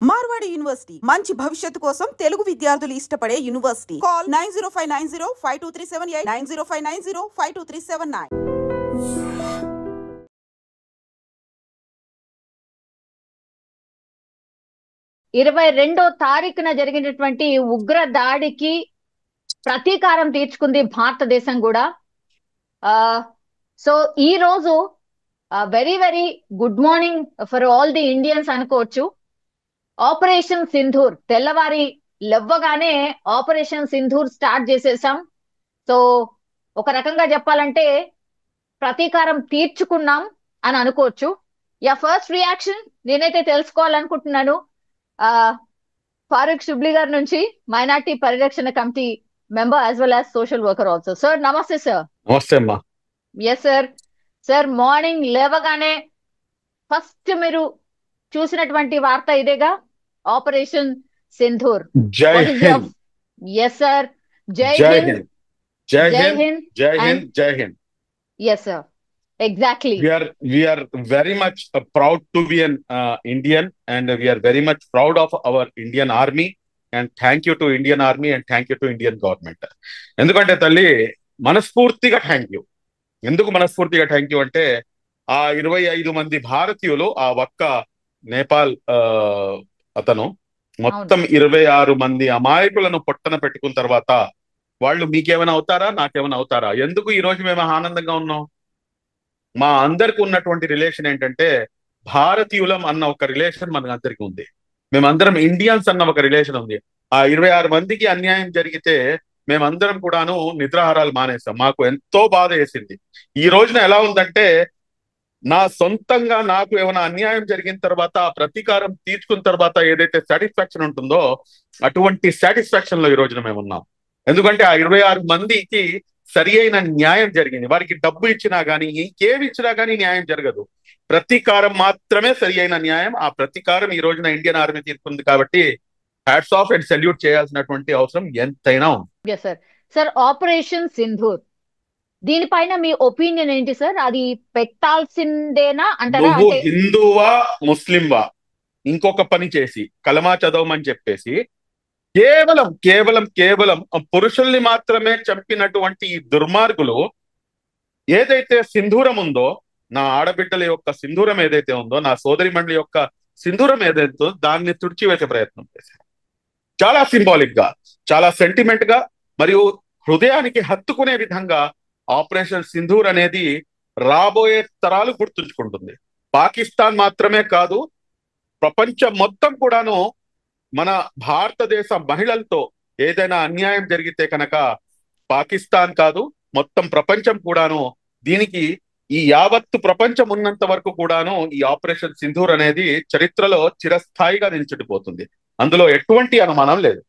Marwadi university మంచి భవిష్యత్తు కోసం తెలుగు విద్యార్థులు ఇష్టపడే యూనివర్సిటీ. కాల్ 9059052378 9059052379. 22వ తారీఖున జరిగినటువంటి ఉగ్ర దాడికి ప్రతీకారం తీర్చుకుంది భారతదేశం కూడా. సో ఈ రోజు very very good morning for all the Indians అనుకోవచ్చు. ఆపరేషన్ సింధూర్ తెల్లవారి లెవ్వగానే ఆపరేషన్ సింధూర్ స్టార్ట్ చేసేసాం. సో ఒక రకంగా చెప్పాలంటే ప్రతీకారం తీర్చుకున్నాం అని అనుకోవచ్చు. ఫస్ట్ రియాక్షన్ నేనైతే తెలుసుకోవాలనుకుంటున్నాను ఫారూక్ షుబ్లీ గారి నుంచి, మైనార్టీ పరిరక్షణ committee member as well as social worker also. Sir నమస్తే సార్. నమస్తే అమ్మా. Yes sir. సార్ మార్నింగ్ లేవగానే ఫస్ట్ మీరు చూసినటువంటి వార్త ఇదేగా, ఆపరేషన్ సింధూర్. జై హింద్. Yes sir. జై జై హింద్. హింద్. జై జై Hind. Hind. Jai Hind. Jai Hind. Yes sir, exactly. We are very much proud to be an Indian, and we are very much proud of our Indian Army, and thank you to Indian Army and thank you to Indian government. ఎందుకంటే తల్లి మనస్ఫూర్తిగా thank you. ఎందుకు మనస్ఫూర్తిగా thank you అంటే ఆ 25 మంది భారతీయులు, ఆ ఒక్క నేపాల్ అతను మొత్తం 26 మంది అమాయకులను పొట్టన పెట్టుకున్న తర్వాత వాళ్ళు మీకేమైనా అవుతారా, నాకేమైనా అవుతారా? ఎందుకు ఈ రోజు మేము ఆనందంగా ఉన్నాం? మా అందరికి ఉన్నటువంటి రిలేషన్ ఏంటంటే భారతీయులం అన్న ఒక రిలేషన్ మనకు అందరికి ఉంది. మేమందరం ఇండియన్స్ అన్న ఒక రిలేషన్ ఉంది. ఆ 26 మందికి అన్యాయం జరిగితే మేమందరం కూడాను నిద్రాహారాలు మానేసాం. మాకు ఎంతో బాధ వేసింది. ఈ రోజున ఎలా ఉందంటే నా సొంతంగా నాకు ఏమైనా అన్యాయం జరిగిన తర్వాత ఆ ప్రతీకారం తీర్చుకున్న తర్వాత ఏదైతే సాటిస్ఫాక్షన్ ఉంటుందో అటువంటి సాటిస్ఫాక్షన్ లో ఈ రోజున మేము ఉన్నాం. ఎందుకంటే ఆ 26 మందికి సరి అయిన న్యాయం జరిగింది. వారికి డబ్బు ఇచ్చినా గానీ, ఇంకేమి ఇచ్చినా గానీ న్యాయం జరగదు. ప్రతీకారం మాత్రమే సరి అయిన న్యాయం. ఆ ప్రతీకారం ఈ రోజున ఇండియన్ ఆర్మీ తీర్చుకుంది కాబట్టి హ్యాట్స్ ఆఫ్ అండ్ సెల్యూట్ చేయాల్సినటువంటి అవసరం ఎంతైనా ఉంది. సార్ ఆపరేషన్ సింధూర్ దీనిపైన మీ ఒపీనియన్ ఏంటి సార్? అది పెట్టాల్సిందేనా అంటారా? నువ్వు హిందువా ముస్లింవా ఇంకొక పని చేసి కలమా చదవమని చెప్పేసి కేవలం కేవలం కేవలం పురుషుల్ని మాత్రమే చంపినటువంటి ఈ దుర్మార్గులు ఏదైతే సింధూరం ఉందో, నా ఆడబిడ్డల యొక్క సింధూరం ఏదైతే ఉందో, నా సోదరి మండలి యొక్క సింధూరం ఏదైతే ఉందో దాన్ని తుడిచివేసే ప్రయత్నం చేశారు. చాలా సింబాలిక్ గా, చాలా సెంటిమెంట్ గా మరియు హృదయానికి హత్తుకునే విధంగా ఆపరేషన్ సింధూర్ అనేది రాబోయే తరాలు గుర్తుంచుకుంటుంది. పాకిస్తాన్ మాత్రమే కాదు, ప్రపంచం మొత్తం కూడాను మన భారతదేశ మహిళలతో ఏదైనా అన్యాయం జరిగితే కనుక పాకిస్తాన్ కాదు, మొత్తం ప్రపంచం కూడాను దీనికి, ఈ యావత్తు ప్రపంచం ఉన్నంత వరకు కూడాను ఈ ఆపరేషన్ సింధూర్ అనేది చరిత్రలో చిరస్థాయిగా నిలిచిపోతుంది. అందులో ఎటువంటి అనుమానం లేదు.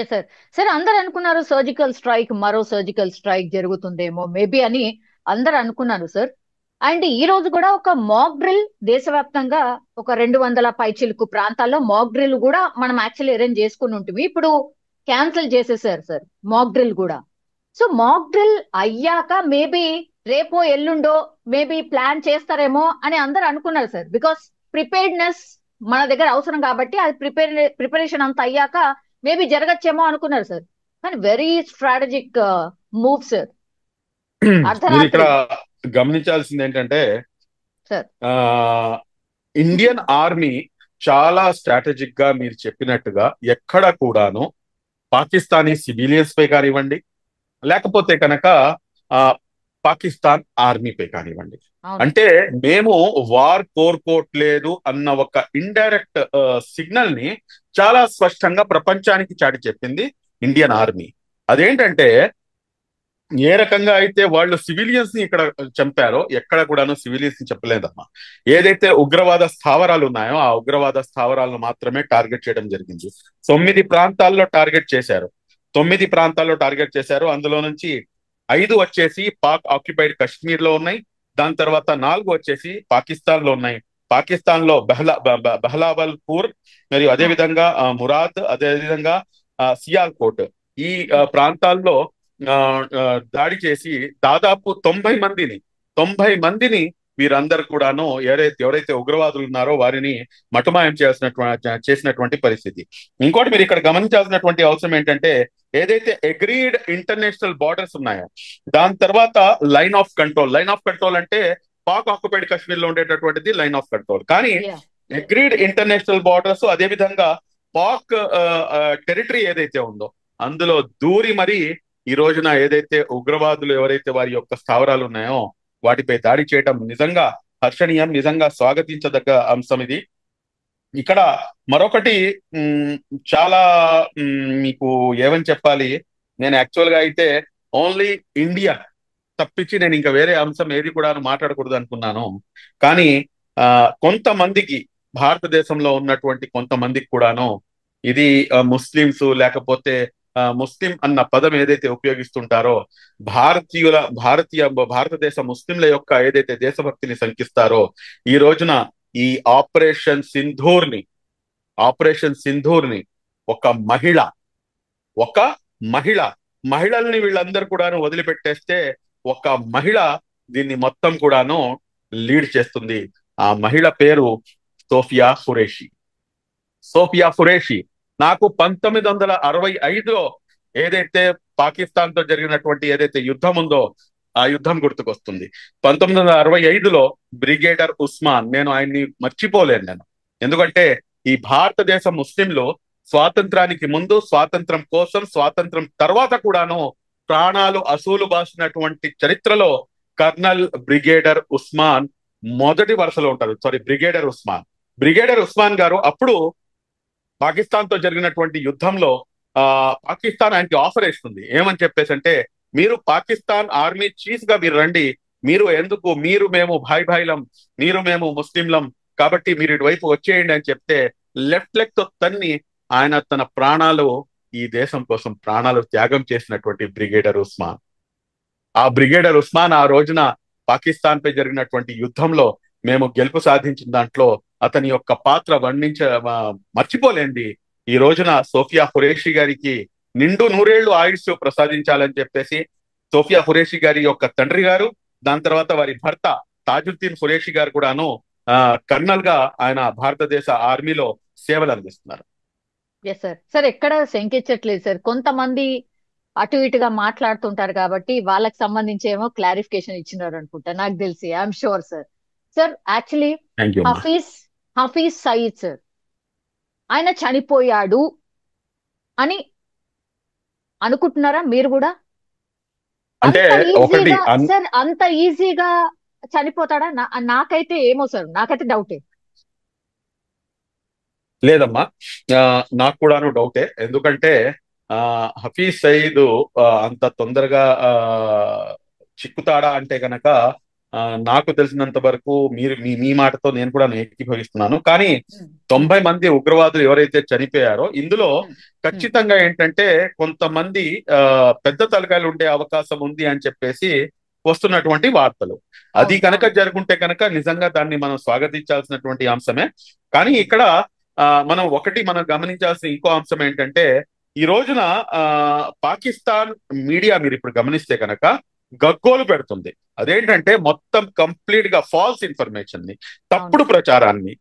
సార్. సార్ అందరు అనుకున్నారు సర్జికల్ స్ట్రైక్, మరో సర్జికల్ స్ట్రైక్ జరుగుతుందేమో మేబీ అని అందరు అనుకున్నారు సార్. అండ్ ఈ రోజు కూడా ఒక మాక్ డ్రిల్ దేశవ్యాప్తంగా ఒక 200 పైచిలుకు ప్రాంతాల్లో మాక్ డ్రిల్ కూడా మనం యాక్చువల్లీ అరేంజ్ చేసుకుని ఉంటుంది. ఇప్పుడు క్యాన్సిల్ చేసేసారు సార్ మాక్ డ్రిల్ కూడా. సో మాక్ డ్రిల్ అయ్యాక మేబీ రేపో ఎల్లుండో మేబీ ప్లాన్ చేస్తారేమో అని అందరు అనుకున్నారు సార్. బికాస్ ప్రిపేర్డ్నెస్ మన దగ్గర అవసరం కాబట్టి అది ప్రిపరేషన్ అంత అయ్యాక మేబీ జరగచ్చేమో అనుకున్నారు సార్. కానీ వెరీ స్ట్రాటజిక్ మూవ్ సార్. ఇక్కడ గమనించాల్సింది ఏంటంటే సార్, ఇండియన్ ఆర్మీ చాలా స్ట్రాటజిక్ గా మీరు చెప్పినట్టుగా ఎక్కడ కూడాను పాకిస్తానీ సివిలియన్స్ పై కానివ్వండి, లేకపోతే కనుక పాకిస్తాన్ ఆర్మీపై కానివ్వండి, అంటే మేము వార్ కోరుకోవట్లేదు అన్న ఒక ఇండైరెక్ట్ సిగ్నల్ ని చాలా స్పష్టంగా ప్రపంచానికి చాటి చెప్పింది ఇండియన్ ఆర్మీ. అదేంటంటే ఏ రకంగా అయితే వాళ్ళు సివిలియన్స్ ని ఇక్కడ చంపారో ఎక్కడ కూడాను సివిలియన్స్ ని చెప్పలేదమ్మా. ఏదైతే ఉగ్రవాద స్థావరాలు ఉన్నాయో ఆ ఉగ్రవాద స్థావరాలను మాత్రమే టార్గెట్ చేయడం జరిగింది. 9 ప్రాంతాల్లో టార్గెట్ చేశారు. 9 ప్రాంతాల్లో టార్గెట్ చేశారు. అందులో నుంచి 5 వచ్చేసి పాక్ ఆక్యుపైడ్ కాశ్మీర్ లో ఉన్నాయి. దాని తర్వాత 4 వచ్చేసి పాకిస్తాన్ లో ఉన్నాయి. పాకిస్తాన్ లో బహ్లావల్పూర్ మరియు అదేవిధంగా మురాద్, అదేవిధంగా సియాల్కోట్, ఈ ప్రాంతాల్లో దాడి చేసి దాదాపు 90 మందిని వీరందరూ కూడాను ఎవరైతే ఉగ్రవాదులు ఉన్నారో వారిని మటుమాయం చేసినటువంటి పరిస్థితి. ఇంకోటి మీరు ఇక్కడ గమనించాల్సినటువంటి అవసరం ఏంటంటే, ఏదైతే అగ్రీడ్ ఇంటర్నేషనల్ బార్డర్స్ ఉన్నాయో దాని తర్వాత లైన్ ఆఫ్ కంట్రోల్ అంటే పాక్ ఆక్యుపైడ్ కాశ్మీర్ లో ఉండేటటువంటిది లైన్ ఆఫ్ కంట్రోల్. కానీ యా అగ్రీడ్ ఇంటర్నేషనల్ బార్డర్స్, అదే విధంగా పాక్ టెరిటరీ ఏదైతే ఉందో అందులో దూరి మరి ఈ రోజున ఏదైతే ఉగ్రవాదులు ఎవరైతే వారి యొక్క స్థావరాలు ఉన్నాయో వాటిపై దాడి చేయడం నిజంగా హర్షణీయం, నిజంగా స్వాగతించదగ్గ అంశం ఇది. ఇక్కడ మరొకటి చాలా మీకు ఏమని చెప్పాలి, నేను యాక్చువల్ గా అయితే ఓన్లీ ఇండియా తప్పించి నేను ఇంకా వేరే అంశం ఏది కూడా మాట్లాడకూడదు అనుకున్నాను. కానీ కొంతమందికి, భారతదేశంలో ఉన్నటువంటి కొంతమందికి కూడాను ఇది ముస్లింస్ లేకపోతే ముస్లిం అన్న పదం ఏదైతే ఉపయోగిస్తుంటారో భారతదేశ ముస్లింల యొక్క ఏదైతే దేశభక్తిని శంకిస్తారో ఈ రోజున ఈ ఆపరేషన్ సింధూర్ని ఒక మహిళల్ని వీళ్ళందరూ కూడాను వదిలిపెట్టేస్తే ఒక మహిళ దీన్ని మొత్తం కూడాను లీడ్ చేస్తుంది. ఆ మహిళ పేరు సోఫియా ఖురేషి. నాకు 1965లో ఏదైతే పాకిస్తాన్ తో జరిగినటువంటి ఏదైతే యుద్ధం ఉందో ఆ యుద్ధం గుర్తుకొస్తుంది. 1965లో బ్రిగేడర్ ఉస్మాన్, నేను ఆయన్ని మర్చిపోలేను. ఎందుకంటే ఈ భారతదేశ ముస్లింలు స్వాతంత్రానికి ముందు, స్వాతంత్రం కోసం, స్వాతంత్రం తర్వాత కూడాను ప్రాణాలు అసూలు బాసినటువంటి చరిత్రలో కర్నల్ బ్రిగేడర్ ఉస్మాన్ మొదటి వరుసలో ఉంటారు. బ్రిగేడర్ ఉస్మాన్ గారు అప్పుడు పాకిస్తాన్ తో జరిగినటువంటి యుద్ధంలో పాకిస్తాన్ ఆయనకి ఆఫర్ ఇస్తుంది. ఏమని చెప్పేసి అంటే, మీరు పాకిస్తాన్ ఆర్మీ చీఫ్ గా మీరు రండి, మీరు మేము భాయిలం, మీరు మేము ముస్లింలం, కాబట్టి మీరు ఇటువైపు వచ్చేయండి అని చెప్తే లెఫ్ట్ లెగ్ తో తన్ని ఆయన తన ప్రాణాలు, ఈ దేశం కోసం ప్రాణాలు త్యాగం చేసినటువంటి బ్రిగేడర్ ఉస్మాన్ ఆ రోజున పాకిస్తాన్ పై జరిగినటువంటి యుద్ధంలో మేము గెలుపు సాధించిన దాంట్లో అతని యొక్క పాత్ర మర్చిపోలేంది. ఈ రోజున సోఫియా ఖురేషి గారికి నిండు 100 ఏళ్లు ఆయుష్ ప్రసాదించాలని చెప్పేసి సోఫియా ఖురేషి గారి యొక్క తండ్రి గారు, దాని తర్వాత వారి భర్త తాజుద్దీన్ ఖురేషి గారు కూడాను కర్నల్ గా ఆయన భారతదేశ ఆర్మీలో సేవలు అందిస్తున్నారు. ఎస్ సార్ ఎక్కడ శంకించట్లేదు సార్. కొంతమంది అటు ఇటుగా మాట్లాడుతుంటారు కాబట్టి వాళ్ళకి సంబంధించి ఏమో క్లారిఫికేషన్ ఇచ్చినారు అనుకుంటా, నాకు తెలిసి. I'm sure sir actually Hafiz Saeed sir ఆయన చనిపోయాడు అని అనుకుంటున్నారా మీరు కూడా? అంటే ఒకటి సార్ అంత ఈజీగా చనిపోతాడా? నాకైతే ఏమో సార్, నాకైతే డౌటే. లేదమ్మా, నాకు కూడాను డౌటే. ఎందుకంటే హఫీజ్ సయీద్ అంత తొందరగా చిక్కుతాడా అంటే గనక నాకు తెలిసినంత వరకు మీ మాటతో నేను కూడా ఏకీభవిస్తున్నాను. కానీ 90 మంది ఉగ్రవాదులు ఎవరైతే చనిపోయారో ఇందులో ఖచ్చితంగా ఏంటంటే కొంతమంది పెద్ద తలకాయలు ఉండే అవకాశం ఉంది అని చెప్పేసి వస్తున్నటువంటి వార్తలు. అది కనుక జరుగుంటే కనుక నిజంగా దాన్ని మనం స్వాగతించాల్సినటువంటి అంశమే. కానీ ఇక్కడ మనం గమనించాల్సిన ఇంకో అంశం ఏంటంటే, ఈ రోజున పాకిస్తాన్ మీడియా మీరు ఇప్పుడు గమనిస్తే కనుక గగ్గోలు పెడుతుంది. అదేంటంటే మొత్తం కంప్లీట్ గా ఫాల్స్ ఇన్ఫర్మేషన్ ని, తప్పుడు ప్రచారాన్ని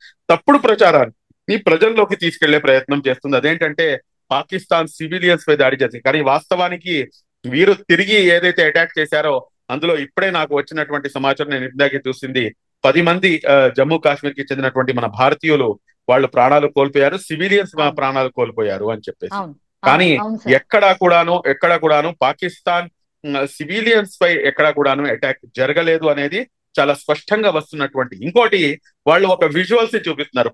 ప్రజల్లోకి తీసుకెళ్లే ప్రయత్నం చేస్తుంది. అదేంటంటే పాకిస్తాన్ సివిలియన్స్ పై దాడి చేసింది, కానీ వాస్తవానికి వీరు తిరిగి ఏదైతే అటాక్ చేశారో అందులో ఇప్పుడే నాకు వచ్చినటువంటి సమాచారం, నేను ఇందాకే చూసింది, 10 మంది జమ్మూ కాశ్మీర్ కి చెందినటువంటి మన భారతీయులు వాళ్ళు ప్రాణాలు కోల్పోయారు, సివిలియన్స్ ప్రాణాలు కోల్పోయారు అని చెప్పేసి. కానీ ఎక్కడా కూడాను పాకిస్తాన్ సివిలియన్స్ పై ఎక్కడా కూడాను అటాక్ జరగలేదు అనేది చాలా స్పష్టంగా వస్తున్నటువంటి. ఇంకోటి, వాళ్ళు ఒక విజువల్స్ ని చూపిస్తున్నారు,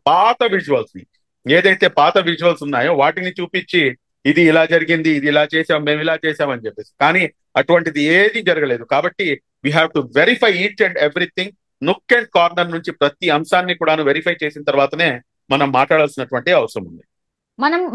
ఏదైతే పాత విజువల్స్ ఉన్నాయో వాటిని చూపించి ఇది ఇలా జరిగింది, ఇది ఇలా చేసాం, మేము ఇలా చేసామని చెప్పేసి. కానీ అటువంటిది ఏది జరగలేదు. కాబట్టి we have to verify each and everything, nook and corner నుంచి ప్రతి అంశాన్ని కూడా వెరిఫై చేసిన తర్వాతనే మనం మాట్లాడాల్సినటువంటి అవసరం ఉంది.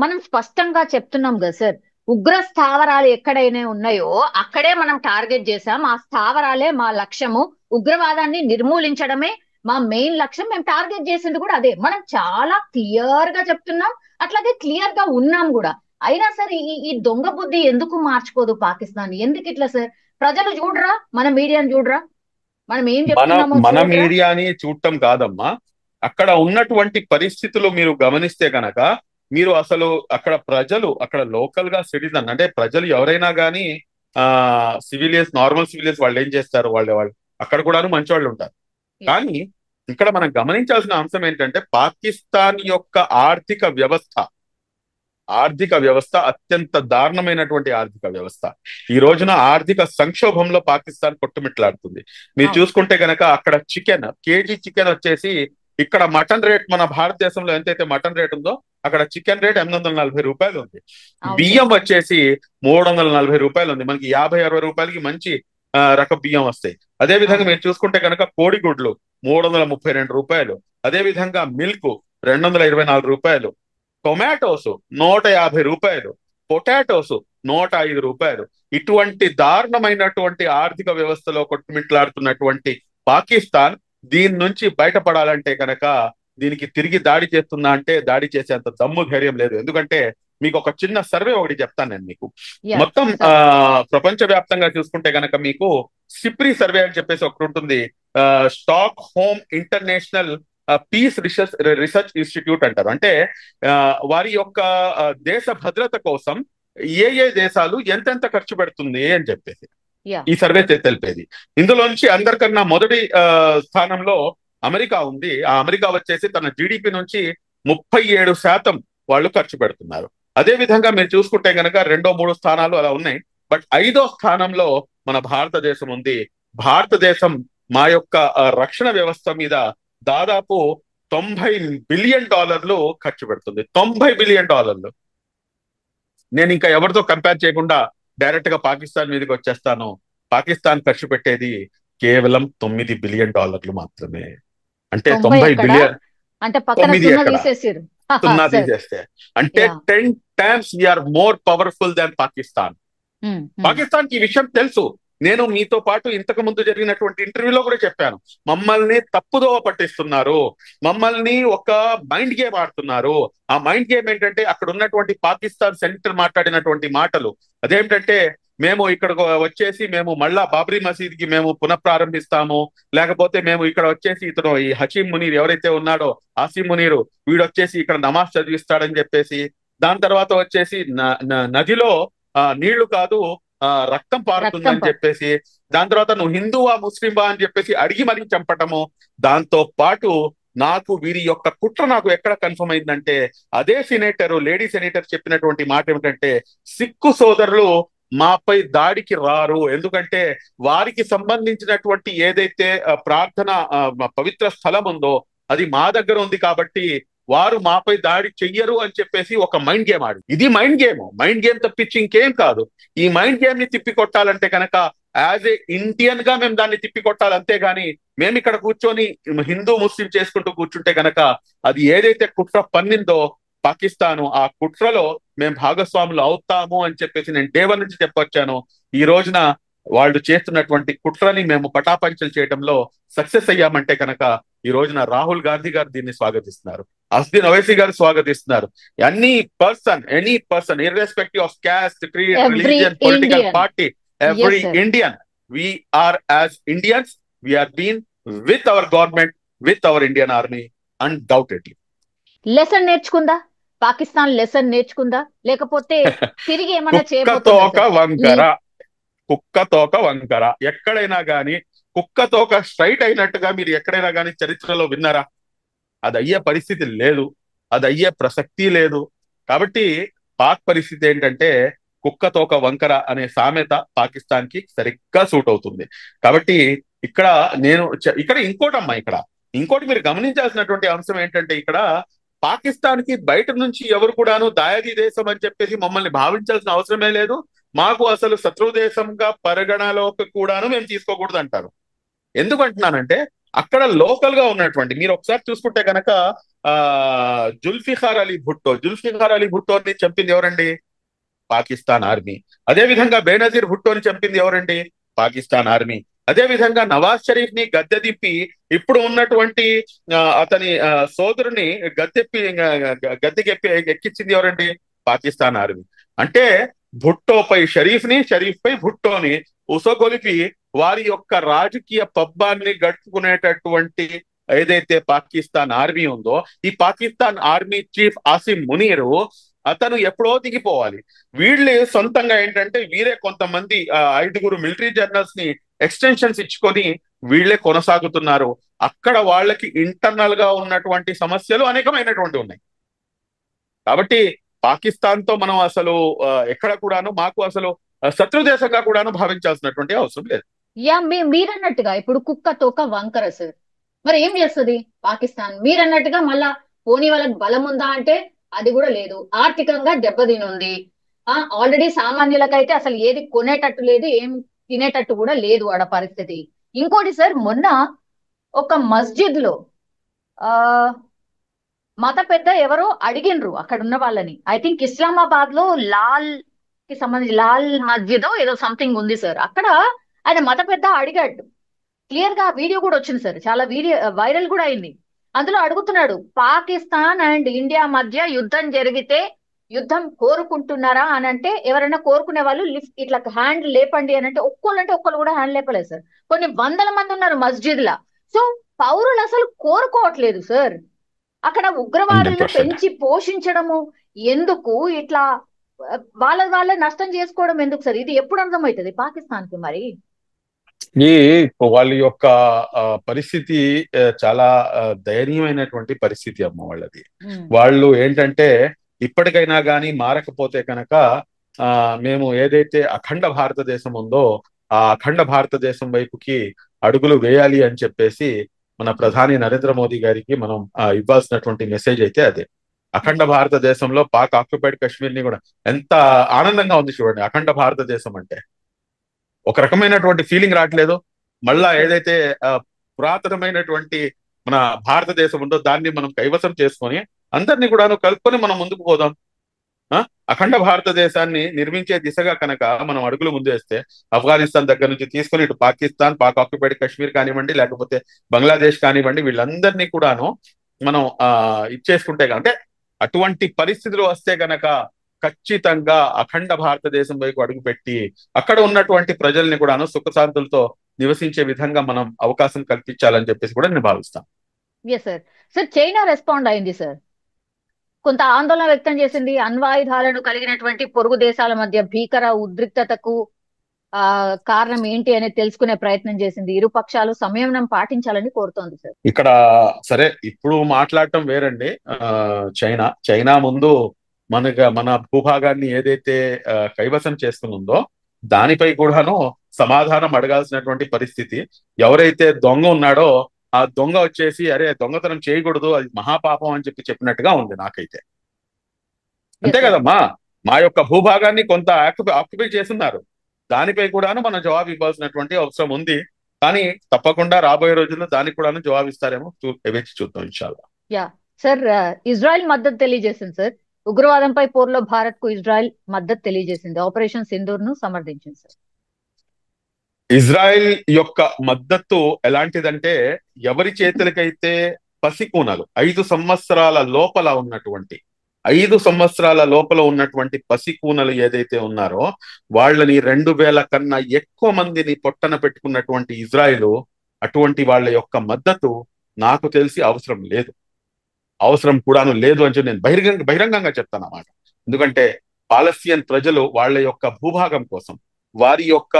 మనం స్పష్టంగా చెప్తున్నాం కదా సార్, ఉగ్ర స్థావరాలు ఎక్కడైనా ఉన్నాయో అక్కడే మనం టార్గెట్ చేసాం. ఆ స్థావరాలే మా లక్ష్యము, ఉగ్రవాదాన్ని నిర్మూలించడమే మా మెయిన్ లక్ష్యం. మేము టార్గెట్ చేసింది కూడా అదే. మనం చాలా క్లియర్ గా చెప్తున్నాం, అట్లాగే క్లియర్ గా ఉన్నాం కూడా. అయినా సరే ఈ దొంగ బుద్ధి ఎందుకు మార్చుకోదు పాకిస్తాన్? ఎందుకు ఇట్లా సార్? ప్రజలు చూడరా? మన మీడియాను చూడరా? మనం ఏం మన చెప్తున్నామో మన చూడరా? మీడియాని చూడటం కాదమ్మా, అక్కడ ఉన్నటువంటి పరిస్థితులు మీరు గమనిస్తే కనుక మీరు అసలు అక్కడ ప్రజలు, అక్కడ లోకల్ గా సిటిజన్ అంటే ప్రజలు ఎవరైనా కానీ ఆ సివిలియన్స్, నార్మల్ సివిలియన్స్ వాళ్ళు ఏం చేస్తారు, వాళ్ళు అక్కడ కూడాను మంచి వాళ్ళు ఉంటారు. Yeah. కానీ ఇక్కడ మనం గమనించాల్సిన అంశం ఏంటంటే పాకిస్తాన్ యొక్క ఆర్థిక వ్యవస్థ అత్యంత దారుణమైనటువంటి ఆర్థిక వ్యవస్థ. ఈ రోజున ఆర్థిక సంక్షోభంలో పాకిస్తాన్ కొట్టుమిట్లాడుతుంది. మీరు అవును. చూసుకుంటే గనక అక్కడ కేజీ చికెన్ వచ్చేసి, ఇక్కడ మటన్ రేట్ మన భారతదేశంలో ఎంతైతే మటన్ రేట్ ఉందో అక్కడ చికెన్ రేట్ 840 రూపాయలు ఉంది. అవును బియ్యం సార్. వచ్చేసి 340 రూపాయలు ఉంది. మనకి 50-60 రూపాయలకి మంచి రక బియ్యం వస్తాయి. అదే విధంగా అవును. మీరు చూసుకుంటే కనుక కోడిగుడ్లు 332 రూపాయలు, అదే విధంగా మిల్క్ 224 రూపాయలు, టొమాటోస్ 150 రూపాయలు, పొటాటోస్ 105 రూపాయలు. ఇటువంటి దారుణమైనటువంటి ఆర్థిక వ్యవస్థలో కొట్టుమిట్లాడుతున్నటువంటి పాకిస్తాన్ దీని నుంచి బయటపడాలంటే కనుక దీనికి తిరిగి దాడి చేస్తుందా అంటే దాడి చేసేంత దమ్ము ధైర్యం లేదు. ఎందుకంటే మీకు ఒక చిన్న సర్వే ఒకటి చెప్తాను నేను మీకు. Yeah, మొత్తం sir. ప్రపంచ వ్యాప్తంగా చూసుకుంటే కనుక మీకు సిప్రి సర్వే అని చెప్పేసి ఒకటి ఉంటుంది. Stockholm International Peace Research Institute అంటారు. అంటే వారి యొక్క దేశ భద్రత కోసం ఏ దేశాలు ఎంతెంత ఖర్చు పెడుతుంది అని చెప్పేసి Yeah. ఈ సర్వే తెలిపేది. ఇందులోంచి అందరికన్నా మొదటి స్థానంలో అమెరికా ఉంది. ఆ అమెరికా వచ్చేసి తన జీడిపి నుంచి 37% వాళ్ళు ఖర్చు పెడుతున్నారు. అదే విధంగా మీరు చూసుకుంటే కనుక 2-3 స్థానాలు అలా ఉన్నాయి. బట్ 5వ స్థానంలో మన భారతదేశం ఉంది. భారతదేశం మా యొక్క రక్షణ వ్యవస్థ మీద దాదాపు $90 బిలియన్ ఖర్చు పెడుతుంది. $90 బిలియన్. నేను ఇంకా ఎవరితో కంపేర్ చేయకుండా డైరెక్ట్ గా పాకిస్తాన్ మీదకి వచ్చేస్తాను. పాకిస్తాన్ ఖర్చు పెట్టేది కేవలం $9 బిలియన్ మాత్రమే. అంటే 90 90 ఎక్కడ? బిలియన్ అంటే పక్కన 9 సున్నా ఎక్కడ? తీసేసారు. సున్నా సార్. తీసేస్తే అంటే Yeah. 10 times we are more powerful than Pakistan. Pakistan కి ఈ విషయం తెలుసు. నేను మీతో పాటు ఇంతకు ముందు జరిగినటువంటి ఇంటర్వ్యూలో కూడా చెప్పాను. మమ్మల్ని తప్పుదోవ పట్టిస్తున్నారు, మమ్మల్ని ఒక మైండ్ గేమ్ ఆడుతున్నారు. ఆ మైండ్ గేమ్ ఏంటంటే అక్కడ ఉన్నటువంటి పాకిస్తాన్ సెనేటర్ మాట్లాడినటువంటి మాటలు అదేంటంటే, మేము ఇక్కడ వచ్చేసి మేము మళ్ళా బాబ్రీ మసీద్ కి మేము పునఃప్రారంభిస్తాము, లేకపోతే మేము ఇక్కడ వచ్చేసి ఇతను ఈ హషీం మునీర్ ఎవరైతే ఉన్నాడో ఆసిం మునీరు వీడు వచ్చేసి ఇక్కడ నమాజ్ చదివిస్తాడని చెప్పేసి, దాని తర్వాత వచ్చేసి నదిలో నీళ్లు కాదు రక్తం పారుతుందని చెప్పేసి, దాని తర్వాత నువ్వు హిందువా ముస్లింవా అని చెప్పేసి అడిగి మరీ చంపటము. దాంతో పాటు నాకు వీరి యొక్క కుట్ర నాకు ఎక్కడ కన్ఫర్మ్ అయిందంటే, అదే లేడీ సెనేటర్ చెప్పినటువంటి మాట ఏమిటంటే, సిక్కు సోదరులు మాపై దాడికి రారు, ఎందుకంటే వారికి సంబంధించినటువంటి ఏదైతే ప్రార్థన పవిత్ర స్థలం ఉందో అది మా దగ్గర ఉంది కాబట్టి వారు మాపై దాడి చెయ్యరు అని చెప్పేసి ఒక మైండ్ గేమ్ ఆడి. ఇది మైండ్ గేమ్ తప్పించి ఇంకేం కాదు. ఈ మైండ్ గేమ్ ని తిప్పికొట్టాలంటే కనుక యాజ్ ఏ ఇండియన్ గా మేము దాన్ని తిప్పికొట్టాలి, అంతేగాని మేము ఇక్కడ కూర్చొని హిందూ ముస్లిం చేసుకుంటూ కూర్చుంటే కనుక అది ఏదైతే కుట్ర పన్నిందో పాకిస్తాను, ఆ కుట్రలో మేము భాగస్వాములు అవుతాము అని చెప్పేసి నేను డే 1 నుంచి చెప్పొచ్చాను. ఈ రోజున వాళ్ళు చేస్తున్నటువంటి కుట్రని మేము పటాపంచలు చేయడంలో సక్సెస్ అయ్యామంటే కనుక ఈ రోజున రాహుల్ గాంధీ గారు దీన్ని స్వాగతిస్తున్నారు, అస్దీన్ ఓవైసీ గారు స్వాగతిస్తున్నారు. Any person irrespective of caste, creed, religion, political party, every Indian, we are as Indians, we are been with our government, with our Indian army, undoubtedly. Lesson నేర్చుకుందా పాకిస్తాన్? లెసన్ నేర్చుకుందా లేకపోతే తిరిగి ఏమైనా చేయబోతుందా? కుక్క తోక వంకర ఎక్కడైనా గానీ కుక్క తోక స్ట్రైట్ అయినట్టుగా మీరు ఎక్కడైనా గానీ చరిత్రలో విన్నారా? అది అయ్యే పరిస్థితి లేదు, అది అయ్యే ప్రసక్తి లేదు. కాబట్టి పాక్ పరిస్థితి ఏంటంటే కుక్క తోక వంకర అనే సామెత పాకిస్తాన్ కి సరిగ్గా సూట్ అవుతుంది. కాబట్టి ఇక్కడ ఇంకోటి మీరు గమనించాల్సినటువంటి అంశం ఏంటంటే, ఇక్కడ పాకిస్తాన్ కి బయట నుంచి ఎవరు కూడాను దాయాది దేశం అని చెప్పేసి మమ్మల్ని భావించాల్సిన అవసరమే లేదు. మాకు అసలు శత్రు దేశంగా పరిగణలోకి కూడాను మేము తీసుకోకూడదు అంటారు. ఎందుకంటున్నానంటే అక్కడ లోకల్ గా ఉన్నటువంటి మీరు ఒకసారి చూసుకుంటే కనుక జుల్ఫికార్ అలీ భుట్టోని చంపింది ఎవరండి? పాకిస్తాన్ ఆర్మీ. అదే విధంగా బేనజీర్ భుట్టోని చంపింది ఎవరండి? పాకిస్తాన్ ఆర్మీ. అదే విధంగా నవాజ్ షరీఫ్ ని గద్దె దింపి ఇప్పుడు ఉన్నటువంటి అతని సోదరుని గద్దెకి ఎక్కించింది ఎవరండి? పాకిస్తాన్ ఆర్మీ. అంటే భుట్టోపై షరీఫ్ని, షరీఫ్ పై భుట్టోని ఉసగొలిపి వారి యొక్క రాజకీయ పబ్బాన్ని గడుపుకునేటటువంటి ఏదైతే పాకిస్తాన్ ఆర్మీ ఉందో, ఈ పాకిస్తాన్ ఆర్మీ చీఫ్ ఆసిమ్ మునీరు అతను ఎప్పుడో దిగిపోవాలి. వీళ్ళే సొంతంగా ఏంటంటే వీరే కొంతమంది 5 మిలిటరీ జనరల్స్ ని ఎక్స్టెన్షన్స్ ఇచ్చుకొని వీళ్ళే కొనసాగుతున్నారు. అక్కడ వాళ్ళకి ఇంటర్నల్ గా ఉన్నటువంటి సమస్యలు అనేకమైనటువంటి ఉన్నాయి. కాబట్టి పాకిస్తాన్ తో మనం అసలు ఎక్కడ కూడాను మాకు అసలు శత్రు దేశంగా కూడాను భావించాల్సినటువంటి అవసరం లేదు. యా మీరన్నట్టుగా ఇప్పుడు కుక్క తోక వంకర సార్, మరి ఏం చేస్తుంది పాకిస్తాన్? మీరన్నట్టుగా మళ్ళా పోనీ వాళ్ళకి బలం ఉందా అంటే అది కూడా లేదు, ఆర్థికంగా దెబ్బతినుంది. ఆల్రెడీ సామాన్యులకైతే అసలు ఏది కొనేటట్టు లేదు, ఏం తినేటట్టు కూడా లేదు ఆడ పరిస్థితి. ఇంకోటి సార్, మొన్న ఒక మస్జిద్ లో ఆ మత పెద్ద ఎవరో అడిగినరు అక్కడ ఉన్న వాళ్ళని. ఐ థింక్ ఇస్లామాబాద్ లో లాల్ కి సంబంధించి లాల్ మస్జిద్ ఏదో సంథింగ్ ఉంది సార్. అక్కడ ఆయన మత పెద్ద అడిగాడు, క్లియర్ గా వీడియో కూడా వచ్చింది సార్, చాలా వీడియో వైరల్ కూడా అయింది. అందులో అడుగుతున్నాడు, పాకిస్తాన్ అండ్ ఇండియా మధ్య యుద్ధం జరిగితే యుద్ధం కోరుకుంటున్నారా అని అంటే, ఎవరైనా కోరుకునే వాళ్ళు లిఫ్ట్ ఇట్లా హ్యాండ్ లేపండి అని అంటే ఒక్కళ్ళు కూడా హ్యాండ్ లేపలేదు సార్. కొన్ని వందల మంది ఉన్నారు మస్జిద్ లా. సో పౌరులు అసలు కోరుకోవట్లేదు సార్. అక్కడ ఉగ్రవాదులను 100%. పెంచి పోషించడము ఎందుకు, ఇట్లా వాళ్ళ నష్టం చేసుకోవడం ఎందుకు సార్? ఇది ఎప్పుడు అర్థమవుతుంది పాకిస్తాన్ కి మరి? ఈ వాళ్ళ యొక్క పరిస్థితి చాలా దయనీయమైనటువంటి పరిస్థితి అమ్మ వాళ్ళది. వాళ్ళు ఏంటంటే ఇప్పటికైనా కానీ మారకపోతే కనుక మేము ఏదైతే అఖండ భారతదేశం ఉందో ఆ అఖండ భారతదేశం వైపుకి అడుగులు వేయాలి అని చెప్పేసి మన ప్రధాని నరేంద్ర మోదీ గారికి మనం ఇవ్వాల్సినటువంటి మెసేజ్ అయితే అదే. అఖండ భారతదేశంలో పాక్ ఆక్యుపైడ్ కాశ్మీర్ ని కూడా ఎంత ఆనందంగా ఉంది చూడండి. అఖండ భారతదేశం అంటే ఒక రకమైనటువంటి ఫీలింగ్ రావట్లేదు. మళ్ళా ఏదైతే పురాతనమైనటువంటి మన భారతదేశం ఉందో దాన్ని మనం కైవసం చేసుకొని అందరినీ కూడా కలుపుకొని మనం ముందుకు పోదాం. అఖండ భారతదేశాన్ని నిర్మించే దిశగా కనుక మనం అడుగులు ముందేస్తే ఆఫ్ఘనిస్తాన్ దగ్గర నుంచి తీసుకొని ఇటు పాకిస్తాన్, పాక్ ఆక్యుపైడ్ కాశ్మీర్ కానివ్వండి, లేకపోతే బంగ్లాదేశ్ కానివ్వండి, వీళ్ళందరినీ కూడాను మనం ఇచ్చేసుకుంటే అంటే అటువంటి పరిస్థితులు వస్తే గనక ఖచ్చితంగా అఖండ భారతదేశం వైపు అడుగుపెట్టి అక్కడ ఉన్నటువంటి ప్రజల్ని కూడాను సుఖశాంతులతో నివసించే విధంగా మనం అవకాశం కల్పించాలని చెప్పేసి కూడా నేను భావిస్తాను. సార్ చైనా రెస్పాండ్ అయింది సార్, కొంత ఆందోళన వ్యక్తం చేసింది. అణ్వాయుధాలను కలిగినటువంటి పొరుగు దేశాల మధ్య భీకర ఉద్రిక్తతకు కారణం ఏంటి అనేది తెలుసుకునే ప్రయత్నం చేసింది. ఇరు పక్షాలు సంయమనం పాటించాలని కోరుతోంది సార్. ఇక్కడ సరే ఇప్పుడు మాట్లాడటం వేరండి. చైనా ముందు మన భూభాగాన్ని ఏదైతే కైవసం చేసుకునుందో దానిపై కూడాను సమాధానం అడగాల్సినటువంటి పరిస్థితి. ఎవరైతే దొంగ ఉన్నాడో ఆ దొంగ వచ్చేసి అరే దొంగతనం చేయకూడదు, అది మహాపాపం అని చెప్పినట్టుగా ఉంది నాకైతే. అంతే కదమ్మా, మా యొక్క భూభాగాన్ని కొంత ఆక్యుపై చేస్తున్నారు, దానిపై కూడాను మనం జవాబు ఇవ్వాల్సినటువంటి అవసరం ఉంది. కానీ తప్పకుండా రాబోయే రోజుల్లో దానికి కూడాను జవాబు ఇస్తారేమో, వేచి చూద్దాం ఇన్షాల్లా. సార్ ఇజ్రాయెల్ మద్దతు తెలియజేసింది సార్, ఉగ్రవాదంపై పోర్లో భారత్ కు ఇజ్రాయెల్ మద్దతు తెలియజేసింది, ఆపరేషన్ సింధూర్ ను సమర్థించింది సార్. ఇజ్రాయెల్ యొక్క మద్దతు ఎలాంటిదంటే, ఎవరి చేతులకైతే పసికూనలు 5 సంవత్సరాల లోపల ఉన్నటువంటి పసికూనలు ఏదైతే ఉన్నారో వాళ్ళని 2000 కన్నా ఎక్కువ మందిని పొట్టన పెట్టుకున్నటువంటి ఇజ్రాయెల్ అటువంటి వాళ్ళ యొక్క మద్దతు నాకు తెలిసి అవసరం కూడాను లేదు అని నేను బహిరంగంగా చెప్తాను అన్నమాట. ఎందుకంటే పాలస్తీన్ ప్రజలు వాళ్ళ యొక్క భూభాగం కోసం, వారి యొక్క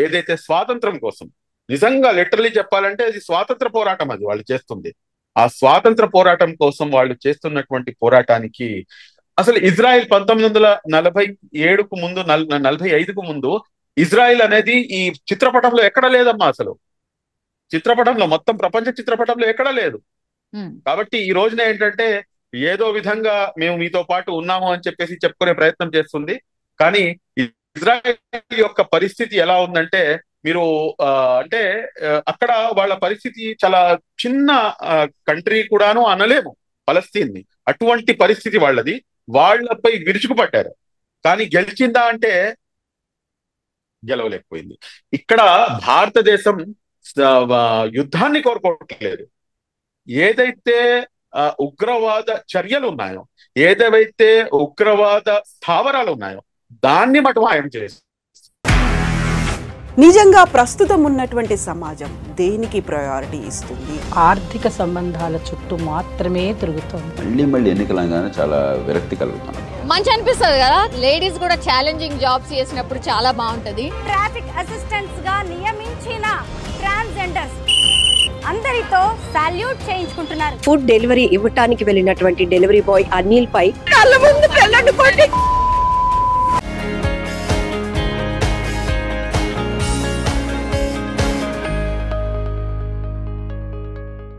ఏదైతే స్వాతంత్రం కోసం, నిజంగా లిటరలీ చెప్పాలంటే అది స్వాతంత్ర పోరాటం, అది వాళ్ళు చేస్తుంది. ఆ స్వాతంత్ర పోరాటం కోసం వాళ్ళు చేస్తున్నటువంటి పోరాటానికి అసలు ఇజ్రాయెల్ 1947కు ముందు 45కు ముందు ఇజ్రాయెల్ అనేది ఈ చిత్రపటంలో ఎక్కడ లేదమ్మా. అసలు చిత్రపటంలో, మొత్తం ప్రపంచ చిత్రపటంలో ఎక్కడా లేదు. కాబట్టి ఈ రోజున ఏంటంటే ఏదో విధంగా మేము మీతో పాటు ఉన్నాము అని చెప్పేసి చెప్పుకునే ప్రయత్నం చేస్తుంది. కానీ ఇజ్రాయెల్ యొక్క పరిస్థితి ఎలా ఉందంటే, మీరు అంటే అక్కడ వాళ్ళ పరిస్థితి చాలా చిన్న కంట్రీ కూడాను అనలేము పలస్తీన్ ని. అటువంటి పరిస్థితి వాళ్ళది. వాళ్ళపై విరుచుకుపడ్డారు, కానీ గెలిచిందా అంటే గెలవలేకపోయింది. ఇక్కడ భారతదేశం యుద్ధాన్ని కోరుకోవట్లేదు. ఏదైతే ఉగ్రవాద చర్యలు ఉన్నాయో, ఏదైతే ఉగ్రవాద స్థావరాలు ఉన్నాయో దాన్ని మటు ఆయన చేసి నిజంగా ప్రస్తుతం ఉన్నటువంటి సమాజం దేనికి ప్రయారిటీ ఇస్తుంది? ఆర్థిక సంబంధాల చుట్టూ మాత్రమే తిరుగుతోంది. మళ్ళీ ఎన్నికలంగానే చాలా విరక్తి కలుగుతున్నాం. మంచి అనిపిస్తుంది కదా, లేడీస్ కూడా ఛాలెంజింగ్ జాబ్స్ చేసినప్పుడు చాలా బాగుంటది. ట్రాఫిక్ అసిస్టెంట్స్ గా నియమించిన ట్రాన్స్జెండర్స్ అందరితో సాల్యూట్ చేయించుకుంటున్నారు. ఫుడ్ డెలివరీ ఇవ్వటానికి వెళ్ళినటువంటి డెలివరీ బాయ్ అనిల్ పై కళ్ళ ముందు